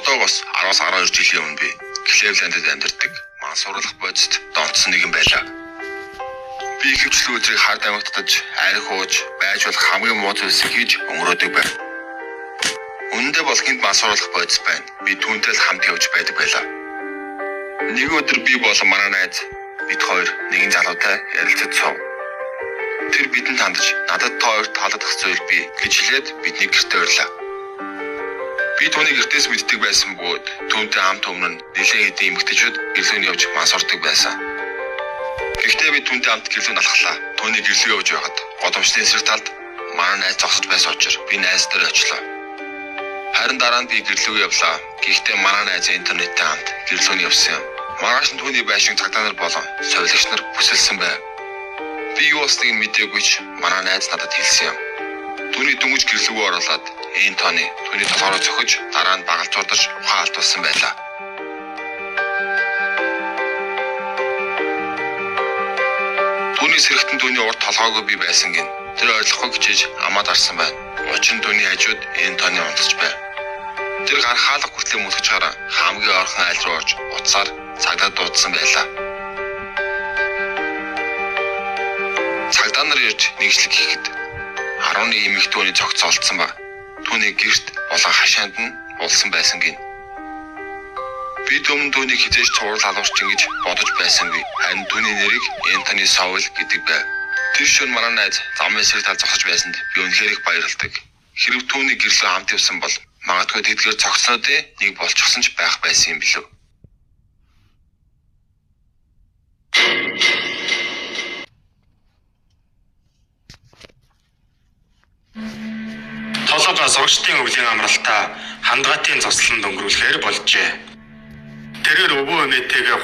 Одоогоос 10-12 жилийн өмнө би Клевландд амьдардаг мансууруулах бодисд донтсон нэгэн байлаа. Би ихэвчлэн өдрийг хард амигтдаж, арх ууж, байж болох хамгийн муу зүйлсийг хийж өнгөрөөдөг байв. Үнэндээ бол хинт мансууруулах бодис байна. Би түүнтэй л хамт явж байдаг байлаа. Нэг өдөр би болон манай найз бид хоёр нэгэн залуутай ярилцаж суув. Тэр бидэнд хандаж надад хоёр таалагдах зүйл бий гэж хэлээд бидний гэртээ орлоо. Би түүний гэртээс мэддэг байсан бөгөөд түүнтэй хамт өмнө нь нэлээд хэдэн эмэгтэйчүүд гэрлүүнд явж мансуурдаг байсан. Гэхдээ би түүнтэй хамт гэрлүүнд алхлаа. Түүний гэрлүү явж байгаад годомчны эсрэг талд манай найз зогсож байсан учраас би найз дээр очлоо. Харин дараа нь би гэрлүү явлаа. Гэхдээ манай найз интернеттэй хамт гэрлүүнд явсан юм. Маргааш нь түүний байшин цагдаа нар болон совилогч нар бүсэлсэн байв. Би юу болсныг мэдээгүй ч манай найз надад хэлсэн юм. Түүний дөнгөж гэрлүүгөө оруулаад энэ тооны түүний толгороо цохиж дараа нь багалзуудаж ухаан алдуулсан байлаа. Түүний сэрэгтэн түүний урд толгойг би байсан гин. Тэр ойлгохгүй хичээж амаад арсан байна. Учир нь түүний хажууд энэ тооны унтаж байв. Тэр гар хаалга хүртлээ мөлгөж хараа хамгийн орхон айл руу орж утсаар цагдаа дуудсан байлаа. Цагдаа нар ирж нэгжлэг хийхэд 11 эмэгтэй хүний цогц олдсон ба түүний гэрт болон хашаанд нь улсан байсан гин. Би түүнийг хизээж цуврал халуурчин гэж бодож байсангүй. Харин түүний нэрийг Энтони Соул гэдэг байв. Тэр шөнө манай найз замын эсрэг тал зогсож байсанд би үнэхээр их баярлалдаг. Хэрв түүний гэрлөө хамт явсан бол магадгүй тэдгээр цогцнуудын нэг болчихсон ч байх байсан юм билүү. Толгой зурагчдын өвлийн амралтаа хандгаатын цослон өнгөрүүлэхээр болжээ. Тэрээр өвөө эмээтэйгээ